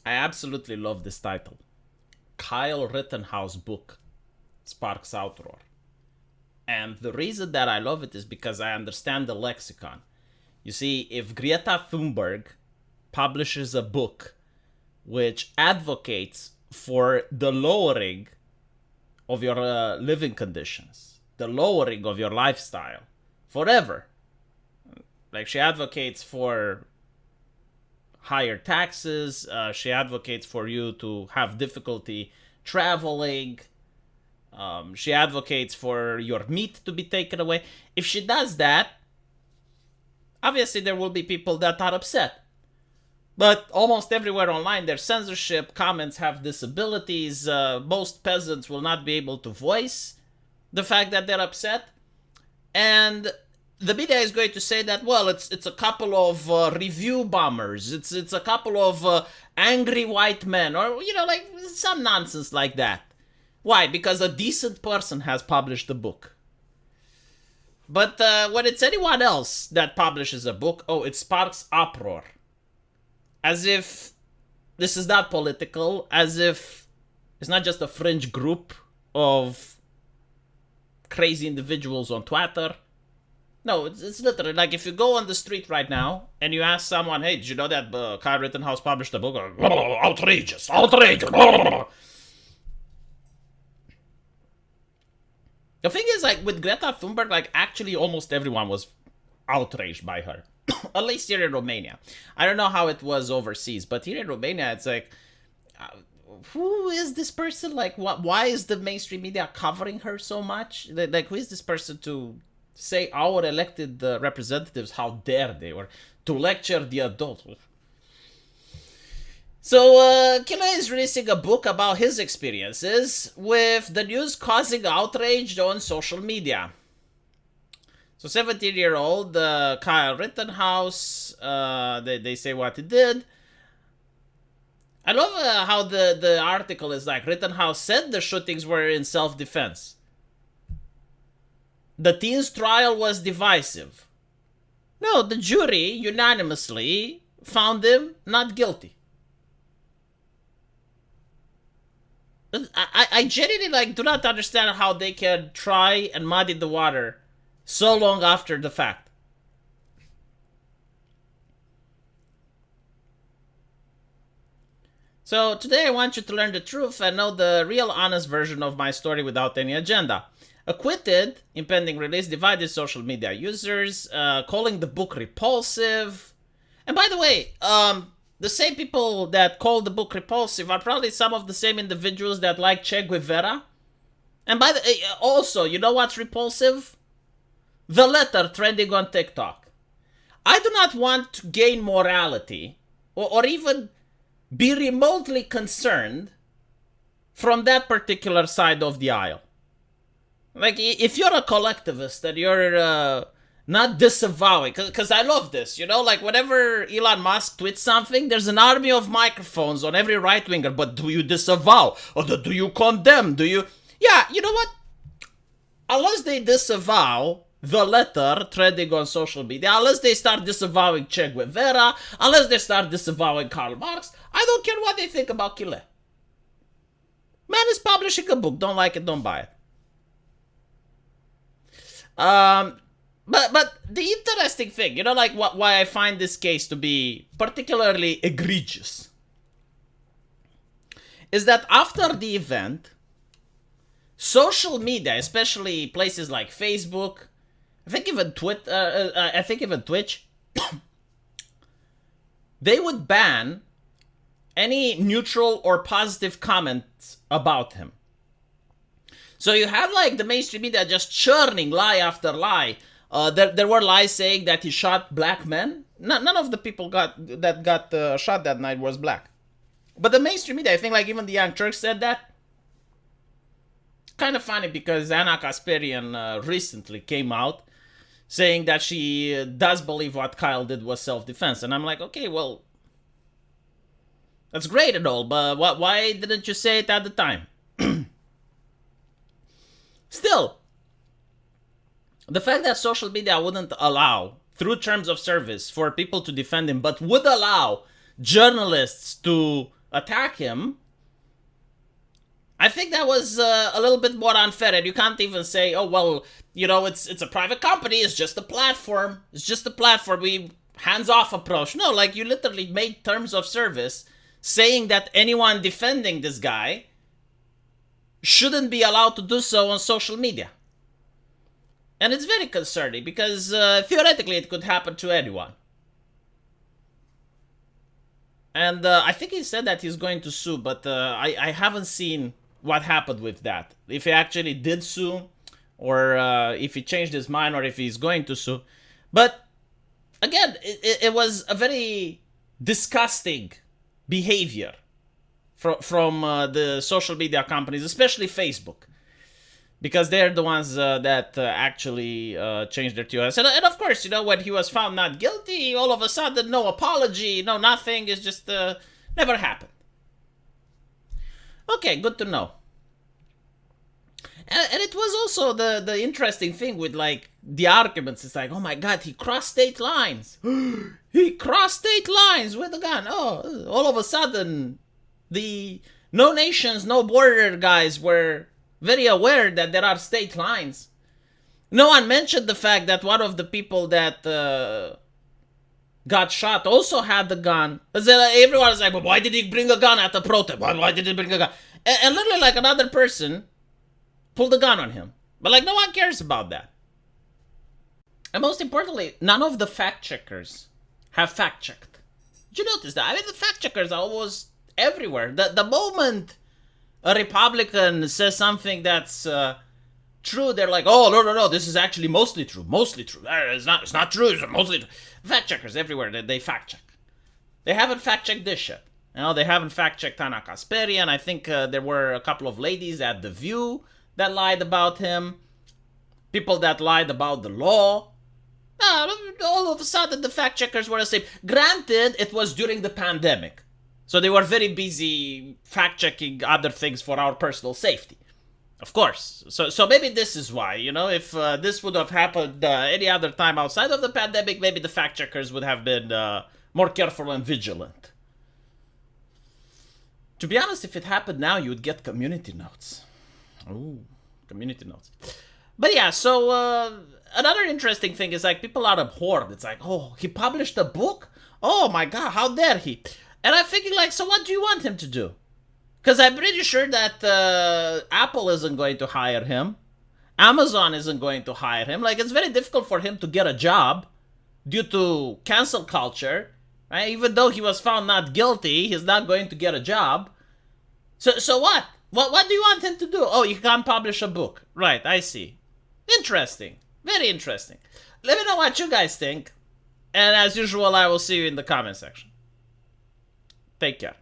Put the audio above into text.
I absolutely love this title. Kyle Rittenhouse book sparks outroar. And the reason that I love it is because I understand the lexicon. You see, if Greta Thunberg publishes a book which advocates for the lowering of your living conditions, the lowering of your lifestyle, forever, like she advocates for higher taxes, she advocates for you to have difficulty traveling, she advocates for your meat to be taken away. If she does that, obviously there will be people that are upset. But almost everywhere online there's censorship, comments have disabilities, most peasants will not be able to voice the fact that they're upset. And the media is going to say that, well, it's a couple of review bombers, it's a couple of angry white men, or, like some nonsense like that. Why? Because a decent person has published the book. But when it's anyone else that publishes a book, it sparks uproar. As if this is not political, as if it's not just a fringe group of crazy individuals on Twitter. No, it's literally like if you go on the street right now and you ask someone, hey, did you know that Kyle Rittenhouse published a book? Outrageous, outrageous. The thing is, like, with Greta Thunberg, like, actually almost everyone was outraged by her. At least here in Romania. I don't know how it was overseas, but here in Romania, it's like, who is this person? Like, why is the mainstream media covering her so much? Like, who is this person to say our elected representatives, how dare they, or to lecture the adults? So, Killa is releasing a book about his experiences with the news causing outrage on social media. So, 17-year-old Kyle Rittenhouse, they say what he did. I love how the article is like, Rittenhouse said the shootings were in self-defense. The teen's trial was divisive. No, the jury unanimously found him not guilty. I genuinely do not understand how they can try and muddy the water so long after the fact. So today I want you to learn the truth and know the real honest version of my story without any agenda. Acquitted, impending release, divided social media users, calling the book repulsive. And by the way, the same people that call the book repulsive are probably some of the same individuals that like Che Guevara. And also, you know what's repulsive? The letter trending on TikTok. I do not want to gain morality or even be remotely concerned from that particular side of the aisle. Like, if you're a collectivist and you're not disavowing, because I love this, like whenever Elon Musk tweets something, there's an army of microphones on every right-winger, but do you disavow? Or do you condemn? Do you... Yeah, you know what? Unless they disavow the letter trending on social media, unless they start disavowing Che Guevara, unless they start disavowing Karl Marx, I don't care what they think about Kille. Man is publishing a book. Don't like it, don't buy it. But the interesting thing, why I find this case to be particularly egregious, is that after the event, social media, especially places like Facebook, I think even Twitch, they would ban any neutral or positive comments about him. So you have the mainstream media just churning lie after lie. There were lies saying that he shot black men. None of the people got shot that night was black. But the mainstream media, I think even the Young Turks said that. Kind of funny because Anna Kasparian recently came out saying that she does believe what Kyle did was self-defense. And I'm like, okay, well, that's great and all, but why didn't you say it at the time? Still, the fact that social media wouldn't allow, through terms of service, for people to defend him, but would allow journalists to attack him, I think that was a little bit more unfair. And you can't even say, oh, well, you know, it's a private company. It's just a platform. It's just a platform. We hands-off approach. No, like, you literally made terms of service saying that anyone defending this guy shouldn't be allowed to do so on social media. And it's very concerning because theoretically it could happen to anyone. And I think he said that he's going to sue, but I haven't seen what happened with that. If he actually did sue, or if he changed his mind, or if he's going to sue. But again, it was a very disgusting behavior from the social media companies, especially Facebook. Because they're the ones that actually changed their TOS. And of course, you know, when he was found not guilty, all of a sudden, no apology, no nothing. It's just never happened. Okay, good to know. And it was also the interesting thing with, like, the arguments. It's like, oh my God, he crossed state lines. He crossed state lines with a gun. Oh, all of a sudden, the no nations, no border guys were very aware that there are state lines. No one mentioned the fact that one of the people that got shot also had the gun. Everyone is like, but why did he bring a gun at the protest? Why did he bring a gun? And literally, like, another person pulled a gun on him. But, like, no one cares about that. And most importantly, none of the fact checkers have fact checked. Did you notice that? I mean, the fact checkers are almost everywhere. The moment a Republican says something that's true, they're like, oh, no, this is actually mostly true. It's not true, it's mostly true. Fact checkers everywhere, they fact check. They haven't fact checked this shit. You know, they haven't fact checked Ana Kasparian. I think there were a couple of ladies at The View that lied about him. People that lied about the law. All of a sudden, the fact checkers were the same. Granted, it was during the pandemic. So they were very busy fact-checking other things for our personal safety. Of course. So maybe this is why, you know, if this would have happened any other time outside of the pandemic, maybe the fact-checkers would have been more careful and vigilant. To be honest, if it happened now, you would get community notes. Ooh, community notes. But yeah, so another interesting thing is, like, people are abhorred. It's like, oh, he published a book? Oh my God, how dare he? And I'm thinking, like, so what do you want him to do? Because I'm pretty sure that Apple isn't going to hire him. Amazon isn't going to hire him. Like, it's very difficult for him to get a job due to cancel culture. Right? Even though he was found not guilty, he's not going to get a job. So what? What do you want him to do? Oh, you can't publish a book. Right, I see. Interesting. Very interesting. Let me know what you guys think. And as usual, I will see you in the comment section. Take care.